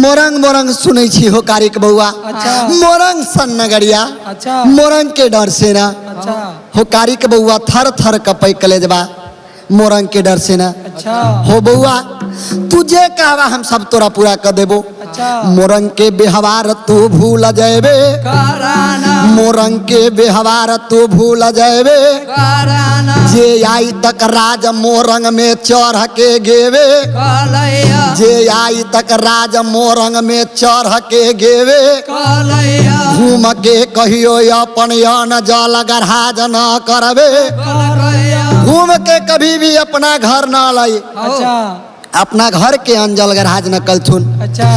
मोरंग मोरंग सुनै छी हो कारिक बउआ। अच्छा। मोरंग सन नगरिया। अच्छा। मोरंग के डर से ना अच्छा। हो कारिक बउआ थर थर कपै कलेजबा मोरंग के डर से ना। अच्छा। हो बउआ तुझे कहवा हम सब तोरा पूरा कर देबो। अच्छा। मोरंग के व्यवहार तू भूल जाएबे कराना मोरंग के व्यवहार तू भूल जाएबे कराना जे आई तक राज मोरंग में चढ़ के गेवे कलैया जे आई तक राज मोरंग में चढ़ के गेवे कलैया घूम के कहियो अपन अन जल गरहाज न करबे कलैया घूम के कभी भी अपना घर न लाई अच्छा। अपना घर के अंजल गरहाज न कलथुन। अच्छा।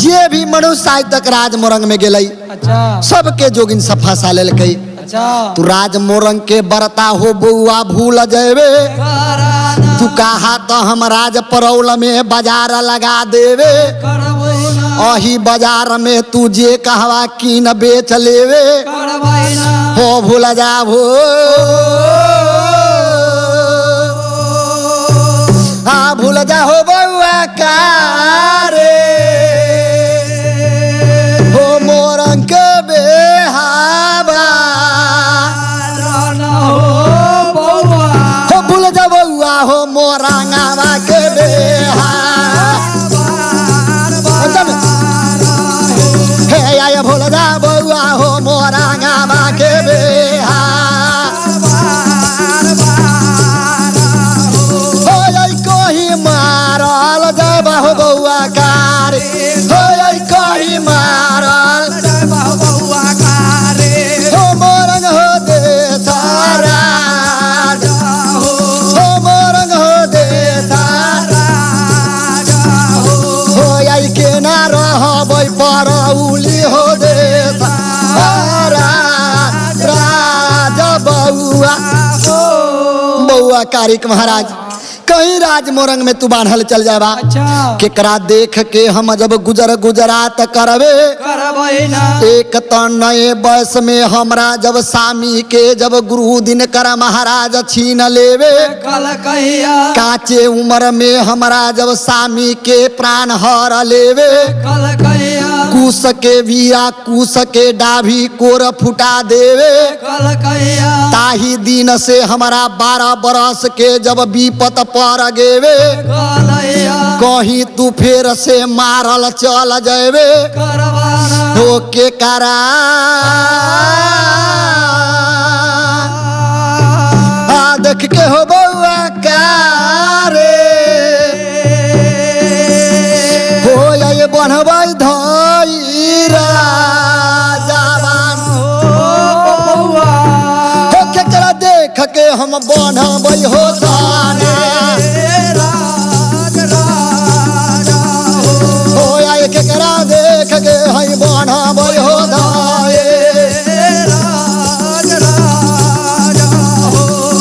जे भी मनुष्य आज तक राज मोरंग में गेलई अच्छा। सबके जोगिन सफा सा लेलकई। अच्छा। तू राज मोरंग के बरता हो बउआ भूल जाएबे कराना तू कहा तो हम राज परौल में बाजार लगा देवे करबैना अही बाजार में तू जे कहवा कीन बेच लेवे करबैना हो भूल जा हो हाँ भूल जा हो बउआ का रे हो मोरंग के बेहावा कराना हो बउआ हो भूल जा बउआ हो मोरंगावा के बेहा हे आय भूल जा बउआ हो मोरंगावा के बेहा हो आई कोही मारल जाबा हो बउआ कार हो आई कोही मारल बउआ कारे हो मोरंग हो दे सारा हो मोरंग हो दे सारा हो आई के ना रहबै परौली हो दे सारा राजा बउआ बउआ कारिक महाराज कहीं राज मोरंग में तू बांधल चल जाबा अच्छा। केकरा देख के हम जब गुजर गुजरात करबे करबैना एक तो नए बस में हमरा जब स्वामी के जब गुरु दिन कर महाराज छीन लेवे कलकैया काचे उम्र में हमरा जब स्वामी के प्राण हर लेवे कलकैया कुश के वीरा कुश के डाभी कोर फुटा देवे कलकैया ताही दिन से हमारा 12 बरस के जब विपत पर गेवे कलैया कहीं तू फेर से मारल चल जाएबे करवाना हो के करा देख के हो बउआ का रे हो ये बनबै धैरा जवान बउआ हो केकरा देख के हम बनबै हो थाना हो आए केकरा देख के हई बनबै हो धाए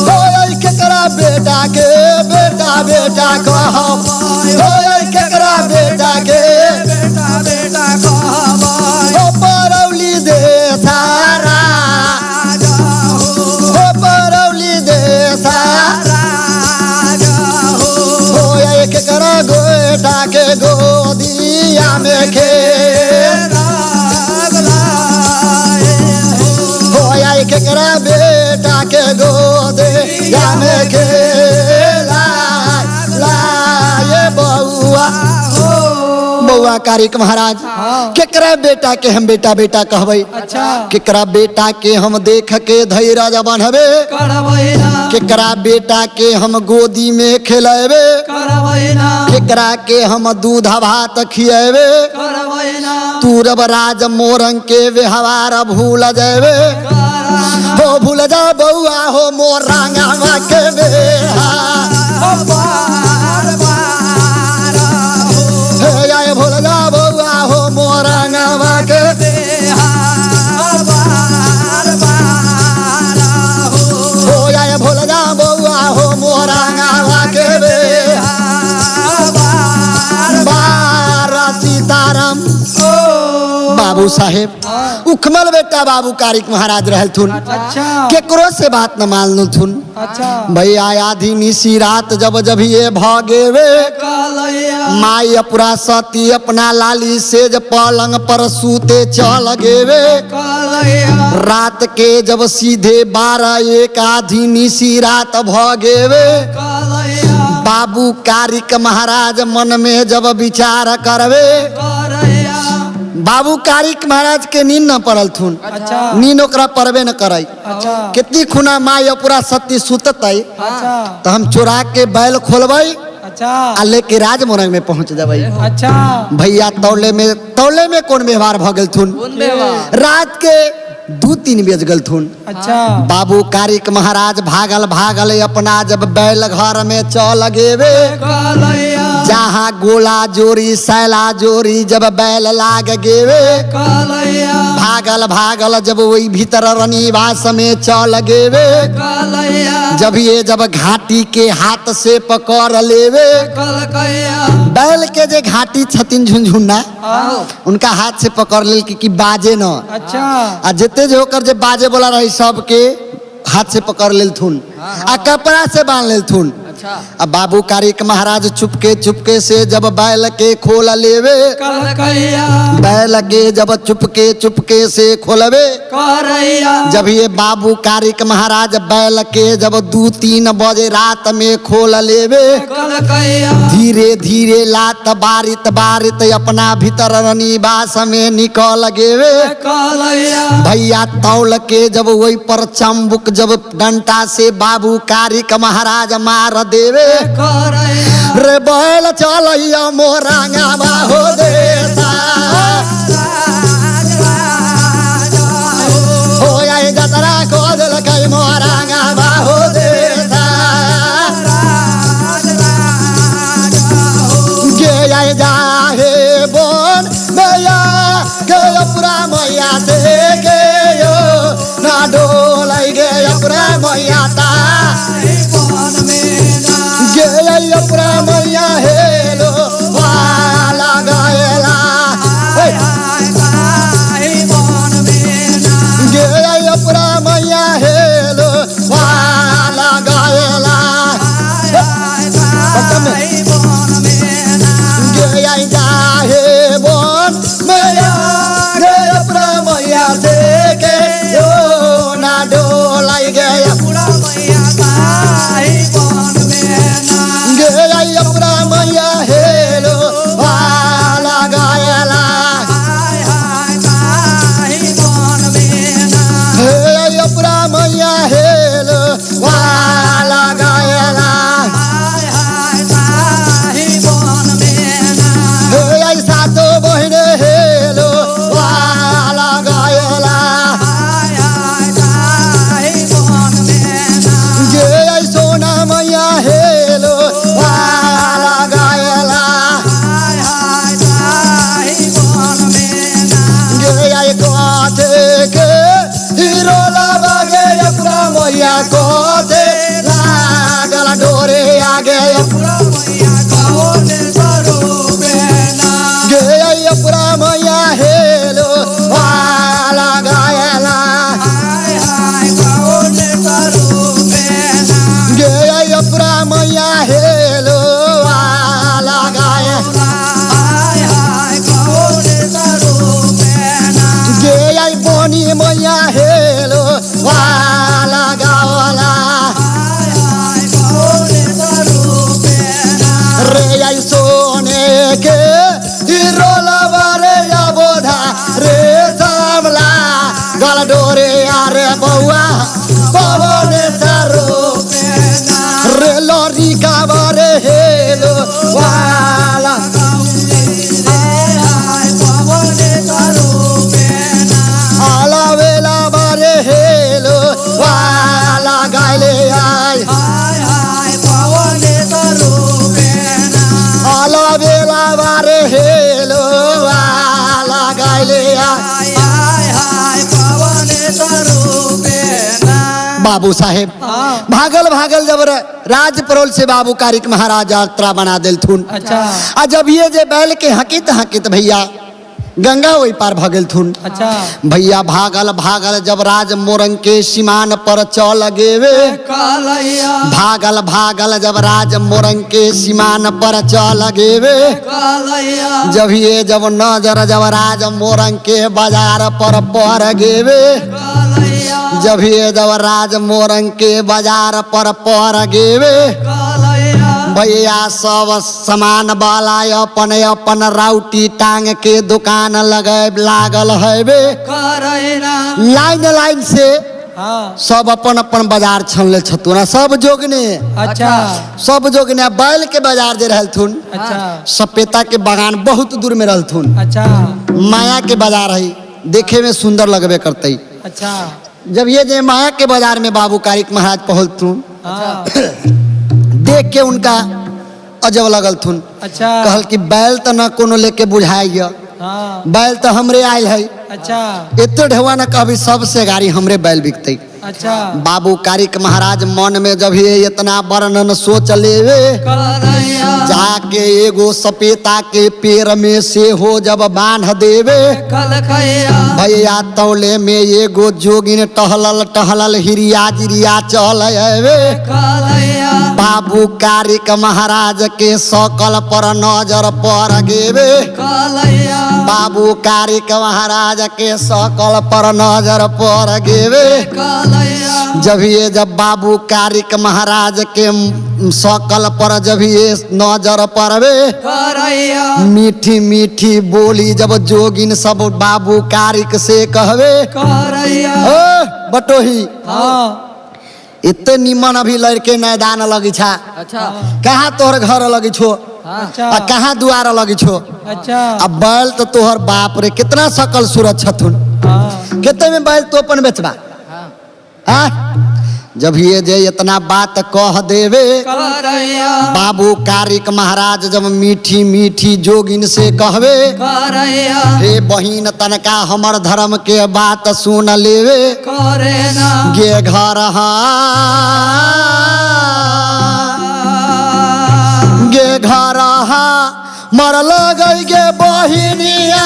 हो आए केकरा बेटा के बेटा बेटा कहब हो आए केकरा बेटा के हो परौली दे सारा हो परौली दे सारा हो आए केकरा गोटा के गोदिया में खेल हो आए केकरा बेटा के गोदिया में खेला लाए बउआ बउआ कारिक महाराज केकरा बेटा के हम बेटा बेटा कहबै अच्छा। केकरा बेटा के हम देख के धैर्य बनबे करबैना केकरा बेटा के हम गोदी में खेलेबे करबैना केकरा के हम दूध भात खिएबे करबैना तू रब राज मोरंग के व्यवहार भूल जाएबे हो भूल जा बउआ हो मोरंगावा के बेहा हे आए भूल जा बउआ हो मोरंगावा के हो आए भूल जा बउआ हो मोरंगावा के बेहा बारा सीताराम बाबू साहेब उखमल बेटा बाबू कारिक महाराज रहलथुन। अच्छा केकरो से बात न मानलथुन। अच्छा भैया आधी निशी रात जब जब ये भागेवे कालैया माई अपरा सती अपना लाली सेज पलंग पर सूते चल गेवे। कालैया रात के जब सीधे 12-1 आधी निशी रात भगेवे कालैया बाबू कारिक महाराज मन में जब विचार करवे करैया बाबू कारिक महाराज के नींद न पड़लथुन। अच्छा नींद ओकरा पड़बे न करई। अच्छा कितनी खुना माई अपरा सती सुतत है अच्छा तो हम चुरा के बैल खोलबई अच्छा आ लेके राजमोरंग में पहुंच जबई। अच्छा भैया तौले में कौन व्यवहार भ गेलथुन। रात के 2-3 बज गेलथुन। अच्छा बाबू कारिक महाराज भागल अपना जब बैल घर में चल गेवे कालैया जहाँ गोला जोरी सैला जोरी जब बैल लाग गेवे कालैया भागल जब वही भीतर रनिवास में चल गेवे कालैया जब घाटी के हाथ से पकड़ लेवे कलकैया बैल के जे घाटी छतिन झुनझुना उनका हाथ से पकड़ लेल कि बाजे न अच्छा आ जेते जो होकर जे बाजे बोला रही सबके हाथ से पकड़ लेलथुन आ कपड़ा से बांध लेलथुन। अब बाबू कारिक महाराज चुपके से जब बैल के खोल लेवे कलकैया बैल के जब चुपके से खोलवे करैया जब ये बाबू कारिक महाराज बैल के जब 2-3 बजे रात में खोल लेवे कलकैया धीरे लात बारित अपना भीतर निवास में निकल गेवे कालैया भैया तौल के जब वही पर चंबुक जब डंटा से बाबू कारिक महाराज मार देवे करैया रे बैल चलैया मोरंगा हो देसा हो आई जतरा को दिल कई मोरंगा हो देसा गे आई जाहे बोन मैया के अपरा मैया से गे ना डोलाई गे अपरा मैया ता गे अपरा मैया हेलो वाला गायला गे अपरा मैया हेलो वाला गायला गे जाहे बोन मैया गे अपरा मैया से के यो ना डोलाई गे अपरा मैया हेलो वाला गायला अपरा मैया हेलो वाला गायला सातो बहन हेलो वाला गायला गे सोना मैया हेलो वाला गायला गे कोते के हीरो लागे अपना मैया कोते लागल डोरे आगे गे अपना मैया हेलो वाला गायला गे अपना मैया हेलो वाला गायला गे बोनी मैया हेलो वाला गावला रे सोने के रोलवा रे बोधा रे सामला गल डोरे आरे बउआ पवन सरो रे लॉरी का बारे हेलो वाला आला वेला बारे हेलो वाला गायले आय आला वेला बारे हेलो वाला गायले आय बाबू साहेब भागल जब राजपरोल से बाबू कारिक महाराज यात्रा बना दिलथुन। अच्छा आ जब ये जे बैल के हकित भैया गंगा वही पार भगल थुन। अच्छा भैया भागल भागल जब राज मोरंग के सीमान पर चल गेवे, कालैया भागल भागल जब राज मोरंग के सीमान पर चल गेवे, कालैया जब नजर जब राज मोरंग के बाजार पर पड़ गेवे, कालैया जब राज मोरंग के बाजार पर पड़ गेवे, कालैया भैया सब सामान वाला अपन अपन राउटी टांग के दुकान लगे लागल हैवे, करैना लाइन लाइन से हाँ सब अपन अपन बाजार छनले छथुन। सब जोगने अच्छा सब जोगने बैल के बाजार जे रहलथुन, अच्छा सपेता के बागान बहुत दूर में रहलथुन, अच्छा माया के बाजार है, देखे में सुंदर लगबे करते। अच्छा जब ये जे माया के बाजार में बाबू कारिक महाराज पहुंचथुन, हाँ देख के उनका अजब लगल थुन। अच्छा कहल कि बैल तो न कोनो लेके बुझाइया, हाँ बैल तो हमरे आयल है, अच्छा एतो ढेवा न कहबी सबसे गाड़ी हमरे बैल बिकते। अच्छा बाबू कारिक महाराज मन में जब ये इतना वर्णन सोच लेवे, करैया जाके एगो सपेता के पेड़ में से हो जब बांध देवे, कलखैया भैया तौले में एगो जोगिन टहलल टहलल हिरिया जिरिया चल आवे, कालैया बाबू कारिक महाराज के सकल पर नजर पड़ गेवे, कालैया बाबू कारिक महाराज के सकल पर नजर पड़ गेवे, जब बाबू कारिक महाराज के सकल पर जब ये नजर पड़वे, करैया मीठी मीठी बोली जब जोगिन सब बाबू कारिक से कहवे, करैया ओ बटोही हाँ इतने निमन अभी लड़के मैदान लगी छा, अच्छा कहाँ तोहर घर लगी छो, अच्छा आ कहाँ दुआर लगी छो, अच्छा अब बैल तो तोहर बाप रे कितना सकल सूरत छथुन, हाँ कितने में बैल तो अपन बेचबा। हाँ जब ये जे इतना बात कह देवे, करैया बाबू कारिक महाराज जब मीठी मीठी जोगिन से कहवे, करैया हे बहिन तनका हमर धर्म के बात सुन लेवे, करेना गे घर गे घर मरल गई गे बहिनिया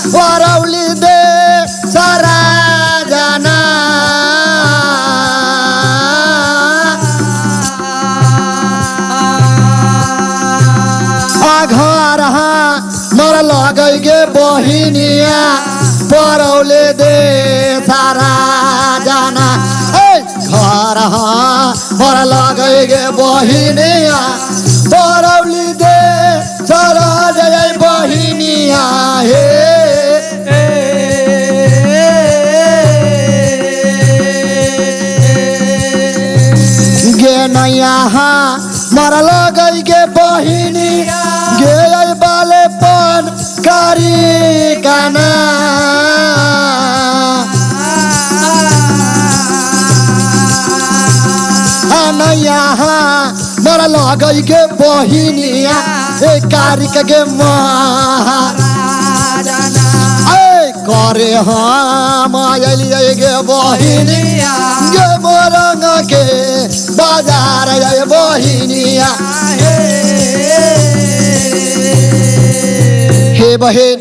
वरौली दे सारा जाना, घर मरल गई गे बहिनिया परौले दे सारा जाना, घर मरल गई गे बहिनिया परौली दे सारा जय बहिनिया, गे नैया मरल गई गे बहिनी गे बाले पन कारी काना, नैया मरल गई गे बहिनिया कारिक गे करे हम आइलिए गे बहिनिया गे मोरंग के बाजार आए बहिनिया, हे बहन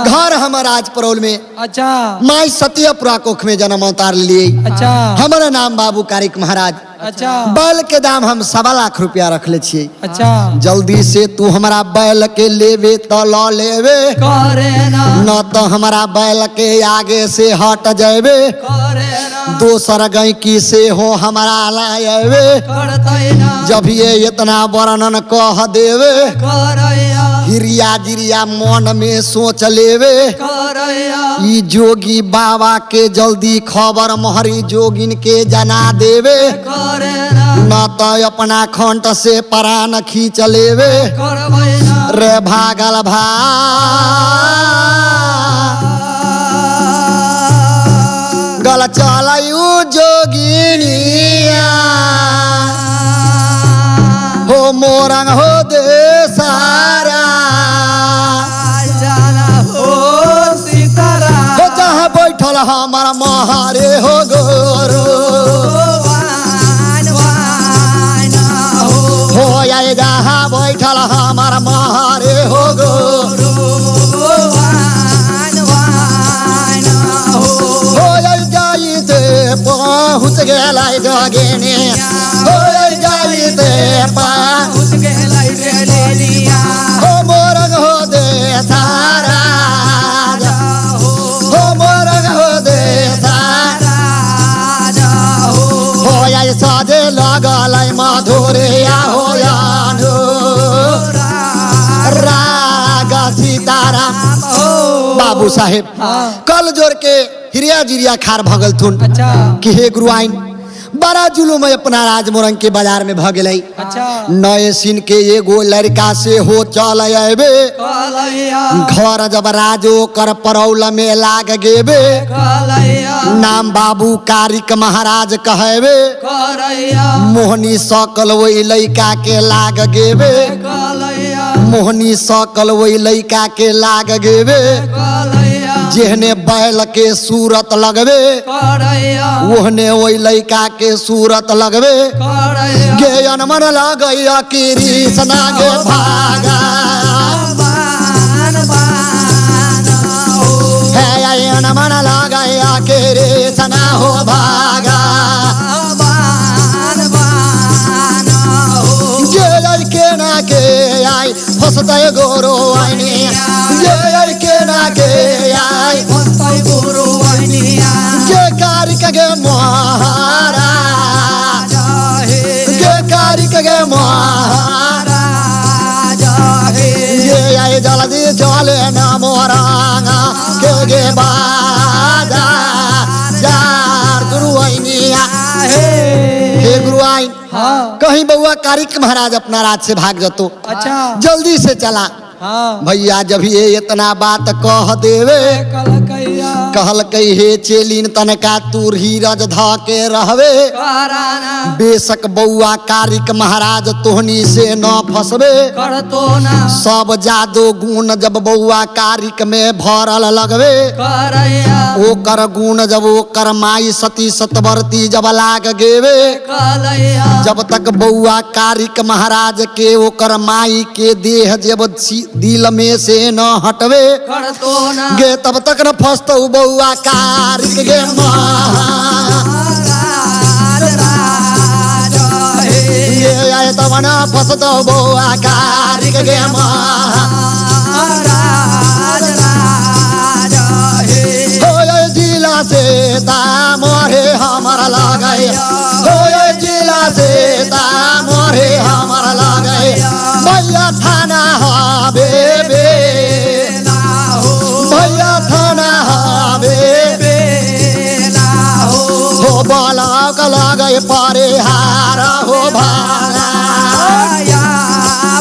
घर हमारा आज परौल में अच्छा माई सतियापुरा कोख में जन्म अवतार लिए, अच्छा हमारा नाम बाबू कारिक महाराज, अच्छा बैल के दाम हम 1.25 लाख रुपया रख ले छिए, अच्छा जल्दी से तू हमारा बैल के लेवे तो ल लेवे, करेना न तो हमारा बैल के आगे से हट जावे, करेना दोसर गैकी से हो हमारा लावे, करतैना जब ये इतना वर्णन कह देवे, करैया हिरिया जिरिया मन में सोच लेवे, करैया ई जोगी बाबा के जल्दी खबर मोहरी जोगिन के जना देवे, करेना न तो अपना खंट से प्राण खींच लेवे, करबैना रे भागल गल चलू जोगिनिया हो मोरंग हो दे सारा, जाना हो सीतारा हो जहाँ बैठल हमारा महारे हो गोरो, वान वान हो हो आए जहाँ बैठल हमारा महारे हो गोरो, वान गेलाई जोगिनी हो जाई दे पा उसके लाइट ले लिया हो मोरग हो दे सारा हो मोरग हो दे सारा राजा हो आई साजे लगलाई मधुरिया हो यानु राग सीताराम बाबू साहेब कल जोर के हिरिया जिरिया खार भगल थुन अच्छा कि हे गुरुआइन बड़ा जुलूम अपना राजमोरंग के बाजार में भ गई अच्छा नए सिन के एगो लड़का से हो चल अबे कलैया घर जब राजो कर परौल में लाग गेबे कलैया नाम बाबू कारिक महाराज कहबे करैया मोहनी सकल वही लड़का के लाग गेबे कलैया मोहनी सकल वही लड़का के लाग गेबे कलैया जेहने बैल के सूरत लगबे करैया ओहने वही लड़का के सूरत लगबे करैया गे अनमन लगैया कृष्णा गे भागा बान बान हो है अनमन लगैया कृष्णा हो भागा बान बान हो गे लड़के ना के आई फसतै गोरो आईनी गे के ना के आई मस्तै गुरु वैनिया गे कारिक गे महाराज हे गे कारिक गे महाराज राजा हे ये आई जल्दी जले न मोरांगा के गे बाजा जार गुरु आईनिया हे गुरु आईन हाँ कहीं बउआ कारिक महाराज अपना राज से भाग जतो अच्छा जल्दी से चला हाँ भैया जब ये इतना बात कह देवे कलकैया कहल कही हे चेलिन तनका तूर हीरज ध के रहवे कराना बेशक बउआ कारिक महाराज तोहनी से न फसबे करतो ना सब जादो गुण जब बउआ कारिक में भरल लगवे करैया ओकर गुण जब ओकर माई सती सतवर्ती जब लाग गेवे कलैया जब तक बउआ कारिक महाराज के ओकर माई के देह जब दिल में से न हटवे करतो ना गे तब तक न फसतौ बउआ कारिक गे राजा हे ये आए तब न फसतौ बउआ कारिक गे राजा हे हो जिला से मोरे हमर लगै हो जिला से मोरे हमर लगै भैया थाना हबे बे ना हो भैया थाना हबे बेला हो हो बालक लगै पारे हार हो भागा या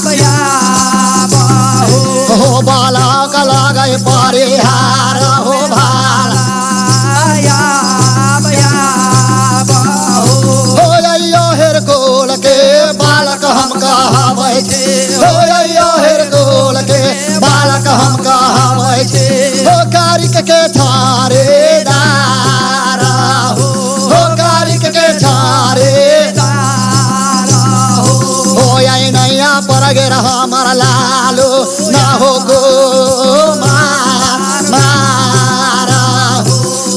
बया बाहो हो बालक लगै पारे हार हो भागा या बया बाहो हो यो हेर कोल के बालक हम कहबै छे हो यो हेर कोल के बालक हम कहबै छे हो कारिक के थारे दारा हो कारिक के थारे हो आई नैया पर गे हमर लालो ना हो गो मारा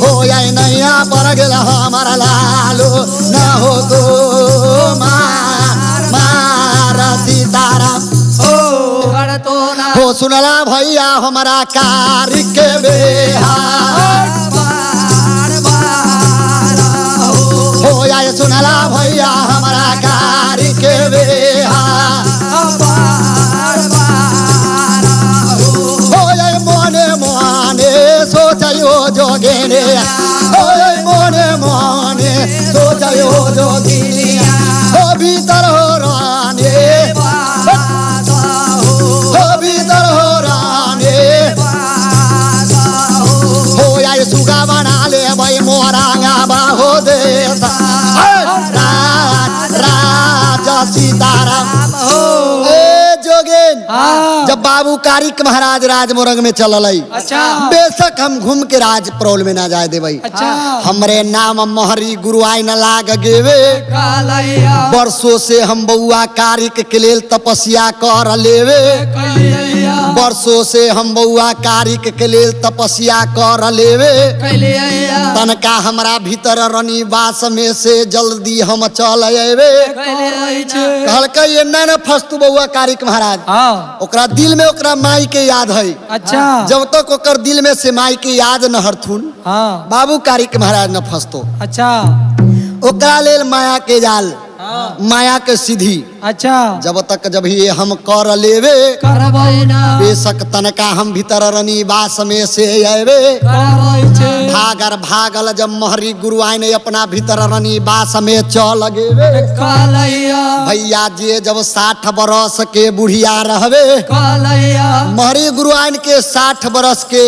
हो आई नैया पर गेल हमर लालो ना हो गो मारा सीताराम करतो ना हो सुनला भैया हमारा कारिक के बेहार बार बार हो आए सुनला भैया हमारा कारिक के बेहार बार बार हो आए मोने मोने सोचयो जोगेने हो आए मोने मोने सोचयो जोगिनी हो भीतर हो राने हो भीतर हो राने हो आए सुगा बना ले भाई मोरांगा बाहो देता राजा सीताराम ए जोगेन हाँ जब बाबू कारिक महाराज राज मोरंग में चलल है। अच्छा बेशक हम घूम के राज प्रोल में ना जाए देवे। अच्छा हमरे नाम मोहरी गुरु आई न लाग गेवे। कालैया वर्षों से हम बउआ कारिक के लेल तपस्या कर लेवे। कैलिया वर्षों से हम बउआ कारिक के लेल तपस्या कर लेवे। कैलिया तनका हमरा भीतर रनी वास में से जल्दी हम चल अबे। कहलकै ये न फस्तु बउआ कारिक महाराज। हाँ ओकरा दिल में ओकरा माई के याद है। अच्छा जब तक ओकर दिल में से माई के याद न हरथुन हाँ बाबू कारिक महाराज न फंसतो। अच्छा ओकरा लेल माया के जाल हाँ माया के सीधी अच्छा जब ये हम कर लेवे। करबै ना बेशक तनका हम भीतर रनी वास में से अबे। करबै छे भागर भागल जब मोहरी गुरु आई ने अपना भीतर रनी वास में चल गेवे। कालैया भैया जी जब 60 बरस के बुढ़िया रहवे। कालैया मोहरी गुरु आइन के 60 बरस के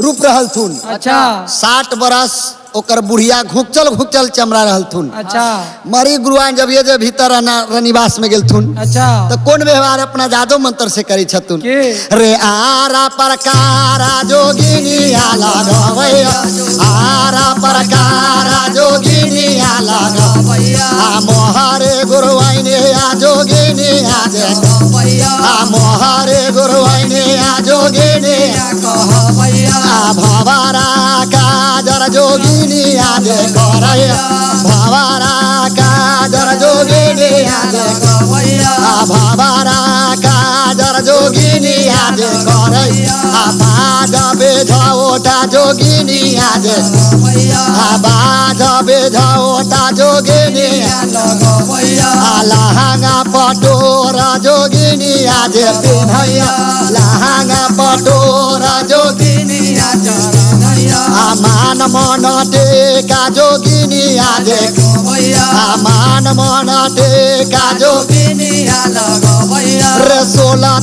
रूप रहलथुन। अच्छा 60 बरस ओकर बुढ़िया घुकचल चमड़ा रहलथुन। अच्छा मोहरी गुरु आइन जब ये जे भीतर रनिवास में गेलथुन अच्छा तो कौन व्यवहार अपना जादू मंत्र से करी छथुन। के रे आरा प्रकारा जोगिनिया लगवैया आरा प्रकारा जोगिनिया लगवैया आ मोहरे गुरु आइने आ जोगिनिया देखवैया आ मोहरे गुरु आइने आ जोगिनिया कहवैया आ भवारा काजर जोगिनिया देखरैया भवारा काजर जोगिनिया देखवैया आ भवारा काजर जोगिनिया देखरैया आ बाज बेझौटा जोगिनिया देखवैया आ बाज बेझौटा जोगिनिया लगवैया आ लहंगा पटोरा जोगिनिया जे पिन्हैया लहंगा पटोरा जोगिनिया चरनैया आ मान मन टेका जोगिनिया देखवैया आ मान मन टेका जोगिनिया लगवैया रे 16